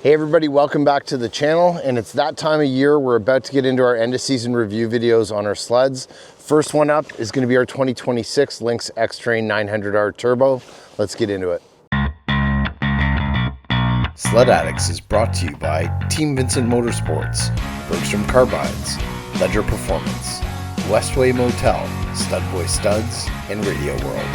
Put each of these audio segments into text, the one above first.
Hey everybody, welcome back to the channel, and it's that time of year. We're about to get into our end of season review videos on our sleds. First one up is going to be our 2026 Lynx Xterrain 900R Turbo. Let's get into it. Sled Addicts is brought to you by Team Vincent Motorsports, Bergstrom Carbines, Ledger Performance, Westway Motel, Stud Boy Studs, and Radio World.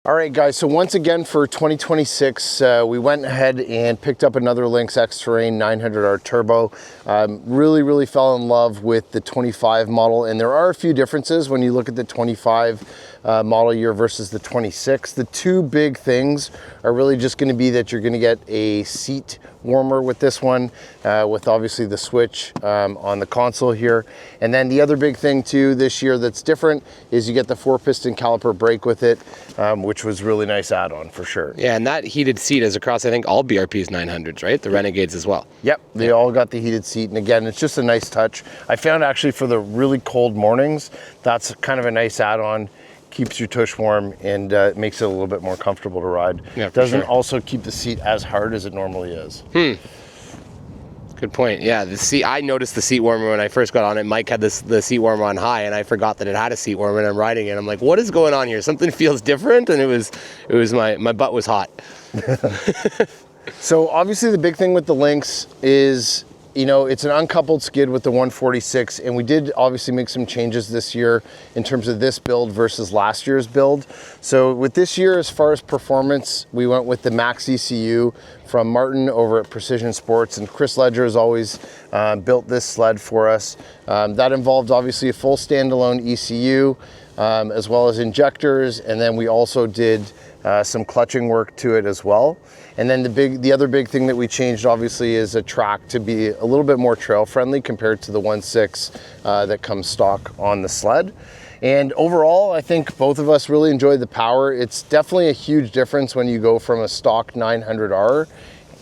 All right guys, so once again for 2026, we went ahead and picked up another Lynx Xterrain 900R Turbo. Really fell in love with the 25 model, and there are a few differences when you look at the 25 model year versus the 26. The two big things are really just going to be that you're going to get a seat warmer with this one, with obviously the switch on the console here. And then the other big thing too this year that's different is you get the 4-piston caliper brake with it, which was really nice add-on for sure. Yeah, and that heated seat is across, I think, all BRP's 900s, right? The Renegades as well. Yep, they all got the heated seat, and again, it's just a nice touch. I found actually for the really cold mornings, that's kind of a nice add-on. Keeps your tush warm and makes it a little bit more comfortable to ride. Yeah, doesn't also keep the seat as hard as it normally is. Good point. Yeah, the seat. I noticed the seat warmer when I first got on it. Mike had the seat warmer on high, and I forgot that it had a seat warmer. And I'm riding it. I'm like, what is going on here? Something feels different, and it was my butt was hot. So obviously the big thing with the Lynx is, you know, it's an uncoupled skid with the 146, and we did obviously make some changes this year in terms of this build versus last year's build. So with this year, as far as performance, we went with the MaxxECU from Martin over at Precision Sports, and Chris Ledger has always built this sled for us. That involved obviously a full standalone ECU, as well as injectors, and then we also did some clutching work to it as well. And then the other big thing that we changed obviously is a track to be a little bit more trail friendly compared to the 1.6 that comes stock on the sled. And overall, I think both of us really enjoyed the power. It's definitely a huge difference when you go from a stock 900R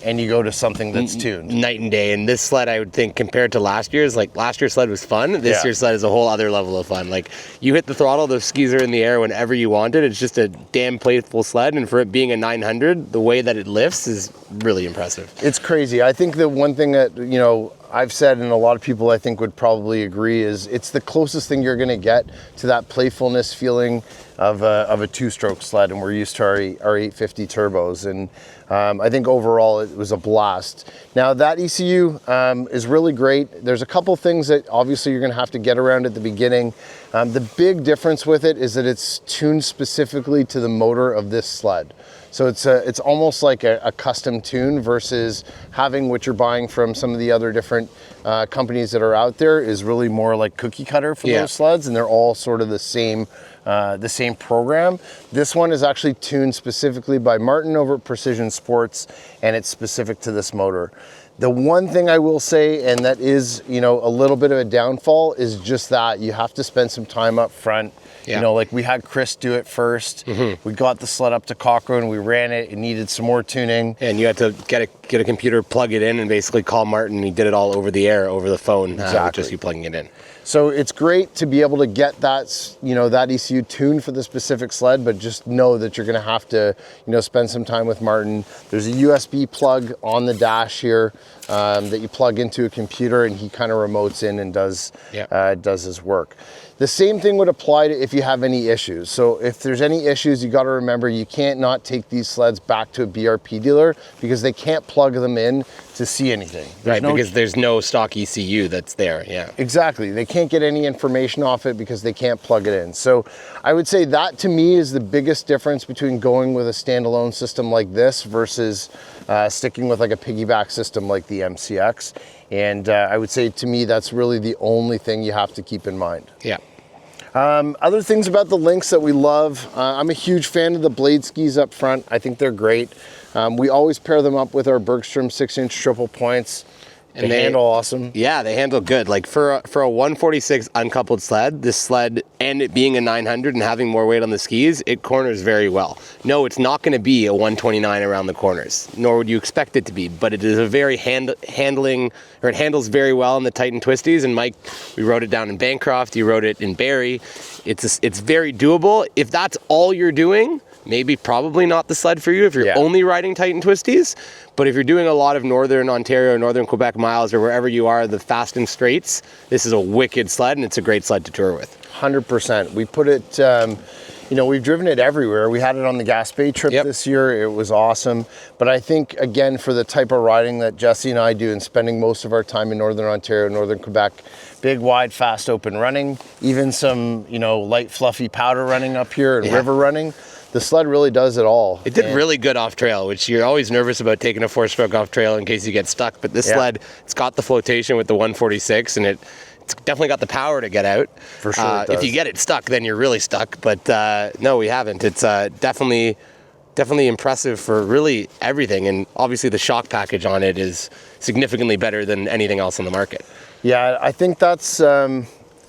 and you go to something that's tuned. Night and day. And this sled, I would think, compared to last year's, like last year's sled was fun. This year's sled is a whole other level of fun. Like, you hit the throttle, those skis are in the air whenever you want it. It's just a damn playful sled. And for it being a 900, the way that it lifts is really impressive. It's crazy. I think the one thing that, you know, I've said, and a lot of people I think would probably agree, is it's the closest thing you're going to get to that playfulness feeling of a two-stroke sled, and we're used to our 850 turbos, and I think overall it was a blast. Now that ECU is really great. There's a couple things that obviously you're going to have to get around at the beginning. The big difference with it is that it's tuned specifically to the motor of this sled. So it's almost like a custom tune versus having what you're buying from some of the other different companies that are out there is really more like cookie cutter for those sleds, and they're all sort of the same program. This one is actually tuned specifically by Martin over at Precision Sports, and it's specific to this motor. The one thing I will say, and that is, you know, a little bit of a downfall, is just that you have to spend some time up front. You know, like we had Chris do it first. We got the sled up to Cochrane, we ran it, it needed some more tuning. And you had to get a computer, plug it in, and basically call Martin. He did it all over the air, over the phone, just you plugging it in. So it's great to be able to get that, you know, that ECU tuned for the specific sled, but just know that you're going to have to, you know, spend some time with Martin. There's a USB plug on the dash here that you plug into a computer, and he kind of remotes in and does his work. The same thing would apply to if you have any issues. So if there's any issues, you got to remember you can't not take these sleds back to a BRP dealer because they can't plug them in to see anything. Because there's no stock ECU that's there. Exactly. They can't get any information off it because they can't plug it in. So I would say that to me is the biggest difference between going with a standalone system like this versus sticking with like a piggyback system like the MCX. And I would say to me that's really the only thing you have to keep in mind. Other things about the Lynx that we love, I'm a huge fan of the blade skis up front. I think they're great. We always pair them up with our Bergstrom 6-inch triple points. And they handle awesome. Yeah, they handle good. Like for a 146 uncoupled sled, this sled, and it being a 900 and having more weight on the skis, it corners very well. No, it's not going to be a 129 around the corners, nor would you expect it to be, but it is a very it handles very well in the tight and twisties. And Mike, we rode it down in Bancroft, you rode it in Barrie. It's very doable. If that's all you're doing, probably not the sled for you if you're only riding tight and twisties. But if you're doing a lot of Northern Ontario, Northern Quebec miles, or wherever you are, the fast and straights, this is a wicked sled, and it's a great sled to tour with. 100%. We put it, we've driven it everywhere. We had it on the Gaspé trip this year. It was awesome. But I think, again, for the type of riding that Jesse and I do and spending most of our time in Northern Ontario, Northern Quebec, big, wide, fast, open running, even some, light, fluffy powder running up here and river running, the sled really does it all. It did really good off trail, which you're always nervous about taking a 4-stroke off trail in case you get stuck. But this sled, it's got the flotation with the 146, and it's definitely got the power to get out. For sure it does. If you get it stuck, then you're really stuck. But no, we haven't. It's definitely impressive for really everything. And obviously the shock package on it is significantly better than anything else on the market. Yeah, I think that's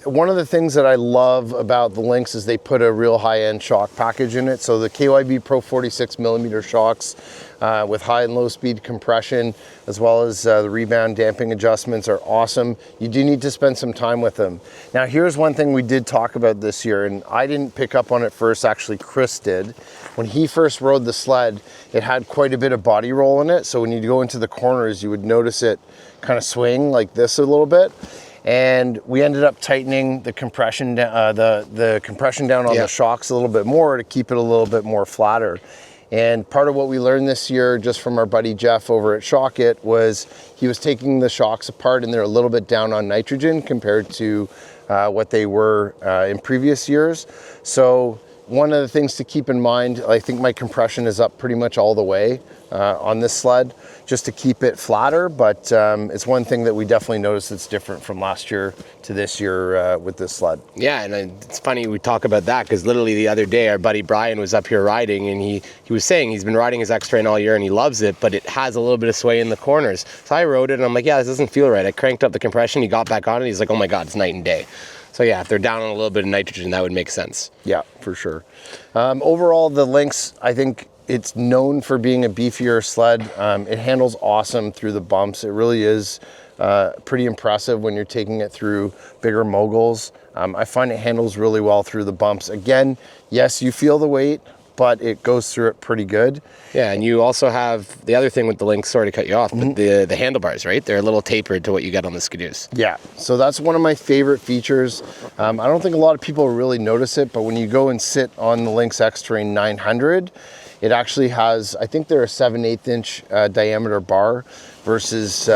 one of the things that I love about the Lynx is they put a real high-end shock package in it. So the KYB Pro 46 millimeter shocks with high and low speed compression, as well as the rebound damping adjustments are awesome. You do need to spend some time with them. Now here's one thing we did talk about this year, and I didn't pick up on it first, actually Chris did. When he first rode the sled, it had quite a bit of body roll in it. So when you go into the corners, you would notice it kind of swing like this a little bit. And we ended up tightening the compression, the compression down on the shocks a little bit more to keep it a little bit more flatter. And part of what we learned this year, just from our buddy Jeff over at Shock It, was he was taking the shocks apart and they're a little bit down on nitrogen compared to what they were in previous years. So one of the things to keep in mind, I think my compression is up pretty much all the way on this sled, just to keep it flatter, but it's one thing that we definitely noticed that's different from last year to this year with this sled. Yeah, and it's funny we talk about that because literally the other day our buddy Brian was up here riding, and he was saying he's been riding his Xterrain all year and he loves it, but it has a little bit of sway in the corners. So I rode it and I'm like, yeah, this doesn't feel right. I cranked up the compression, he got back on it, he's like, oh my God, it's night and day. So yeah, if they're down on a little bit of nitrogen, that would make sense. Yeah, for sure. Overall, the Lynx, I think it's known for being a beefier sled. It handles awesome through the bumps. It really is pretty impressive when you're taking it through bigger moguls. I find it handles really well through the bumps. Again, yes, you feel the weight, but it goes through it pretty good. Yeah, and you also have the other thing with the Lynx, sorry to cut you off, but the handlebars, right? They're a little tapered to what you get on the Skidoos. Yeah, so that's one of my favorite features. I don't think a lot of people really notice it, but when you go and sit on the Lynx Xterrain 900, it actually has, I think they're a 7/8 inch diameter bar versus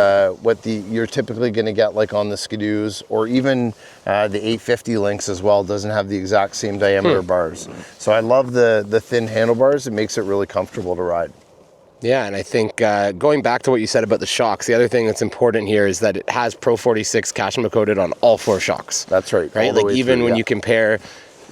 what you're typically going to get like on the Skidoos, or even the 850 Lynx as well doesn't have the exact same diameter bars. So I love the thin handlebars. It makes it really comfortable to ride. Yeah, and I think going back to what you said about the shocks, the other thing that's important here is that it has Pro 46 Cashmere coated on all 4 shocks. That's right. Right, like even when you compare,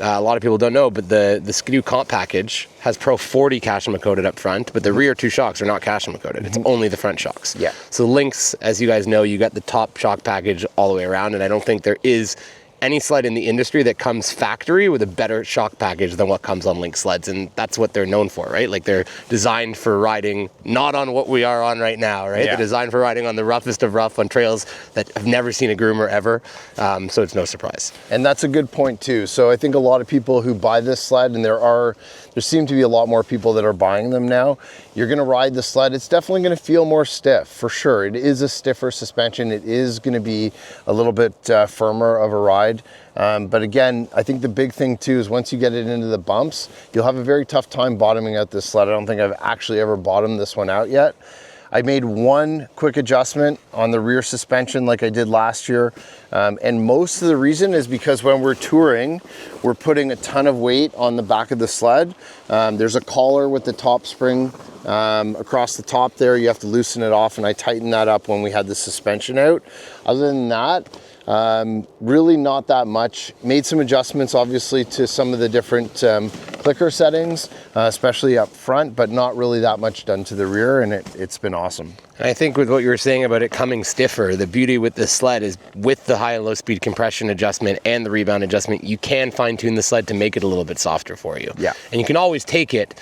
a lot of people don't know, but the Skidoo comp package has Pro 40 Cashmere coated up front, but the rear 2 shocks are not Cashmere coated. It's only the front shocks. Yeah. So Lynx, as you guys know, you got the top shock package all the way around, and I don't think there is any sled in the industry that comes factory with a better shock package than what comes on Lynx sleds, and that's what they're known for, right? Like they're designed for riding not on what we are on right now, right? Yeah. They're designed for riding on the roughest of rough on trails that have never seen a groomer ever, so it's no surprise. And that's a good point too. So I think a lot of people who buy this sled, and there seem to be a lot more people that are buying them now, you're gonna ride the sled, it's definitely gonna feel more stiff, for sure. It is a stiffer suspension. It is gonna be a little bit firmer of a ride. But again, I think the big thing too is once you get it into the bumps, you'll have a very tough time bottoming out this sled. I don't think I've actually ever bottomed this one out yet. I made one quick adjustment on the rear suspension like I did last year. And most of the reason is because when we're touring, we're putting a ton of weight on the back of the sled. There's a collar with the top spring across the top there. You have to loosen it off, and I tightened that up when we had the suspension out. Other than that, really not that much. Made some adjustments obviously to some of the different clicker settings, especially up front, but not really that much done to the rear, and it's been awesome. And I think with what you were saying about it coming stiffer, the beauty with this sled is with the high and low speed compression adjustment and the rebound adjustment, you can fine tune the sled to make it a little bit softer for you. Yeah. And you can always take it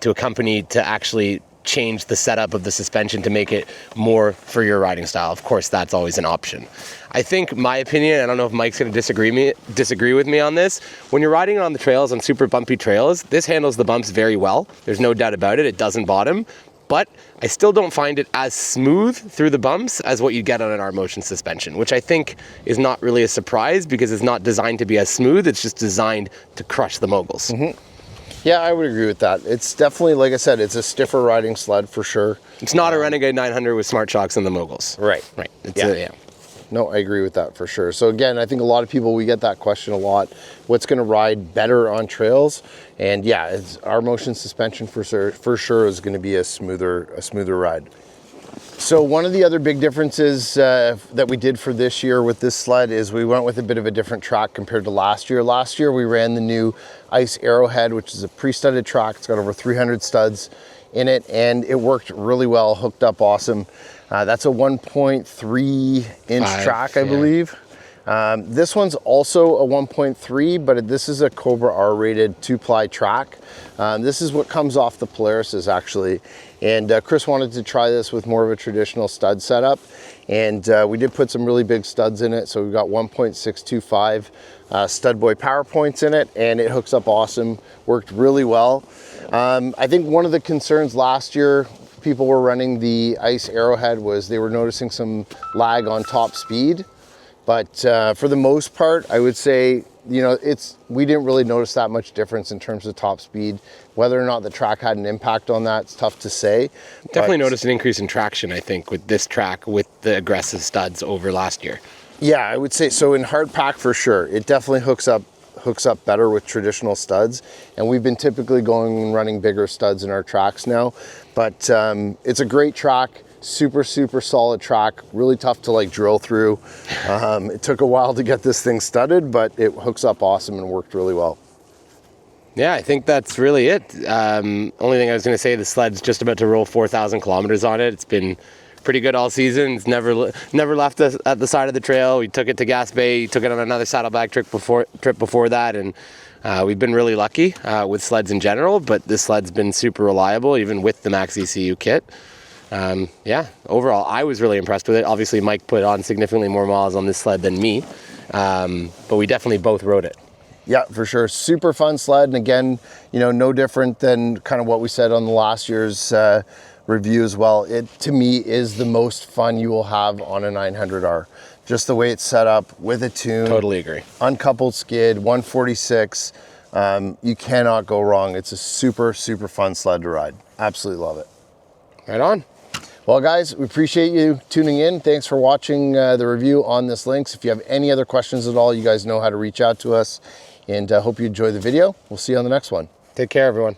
to a company to actually change the setup of the suspension to make it more for your riding style. Of course, that's always an option. I think my opinion, I don't know if Mike's going to disagree with me on this, when you're riding on the trails, on super bumpy trails, this handles the bumps very well. There's no doubt about it. It doesn't bottom, but I still don't find it as smooth through the bumps as what you get on an R-Motion suspension, which I think is not really a surprise because it's not designed to be as smooth. It's just designed to crush the moguls. Mm-hmm. Yeah, I would agree with that. It's definitely, like I said, it's a stiffer riding sled for sure. It's not a Renegade 900 with smart shocks in the moguls. Right. Right. Yeah. No, I agree with that for sure. So again, I think a lot of people, we get that question a lot. What's going to ride better on trails? And yeah, it's R-Motion suspension for sure is going to be a smoother ride. So one of the other big differences that we did for this year with this sled is we went with a bit of a different track compared to last year. Last year we ran the new Ice Arrowhead, which is a pre-studded track. It's got over 300 studs in it, and it worked really well, hooked up awesome. That's a 1.3 inch track, I believe. This one's also a 1.3, but this is a Cobra R rated 2-ply track. This is what comes off the Polaris's actually. And Chris wanted to try this with more of a traditional stud setup. And we did put some really big studs in it. So we've got 1.625 stud boy power points in it, and it hooks up awesome, worked really well. I think one of the concerns last year, people were running the Ice Arrowhead, was they were noticing some lag on top speed. But for the most part, I would say, you know, we didn't really notice that much difference in terms of top speed. Whether or not the track had an impact on that, it's tough to say. Definitely noticed an increase in traction, I think, with this track with the aggressive studs over last year. Yeah, I would say so. In hard pack for sure, it definitely hooks up better with traditional studs, and we've been typically going and running bigger studs in our tracks now. But it's a great track. Super solid track, really tough to like drill through. It took a while to get this thing studded, but it hooks up awesome and worked really well. Yeah, I think that's really it. Only thing I was going to say, the sled's just about to roll 4,000 kilometers on it. It's been pretty good all season. It's never left us at the side of the trail. We took it to Gas Bay, took it on another saddlebag trip before that, and we've been really lucky with sleds in general, but this sled's been super reliable, even with the MaxxECU kit. Yeah, overall, I was really impressed with it. Obviously, Mike put on significantly more miles on this sled than me, but we definitely both rode it. Yeah, for sure. Super fun sled. And again, you know, no different than kind of what we said on the last year's review as well. It, to me, is the most fun you will have on a 900R. Just the way it's set up with a tune. Totally agree. Uncoupled skid, 146. You cannot go wrong. It's a super fun sled to ride. Absolutely love it. Right on. Well, guys, we appreciate you tuning in. Thanks for watching the review on this Lynx. If you have any other questions at all, you guys know how to reach out to us. And I hope you enjoy the video. We'll see you on the next one. Take care, everyone.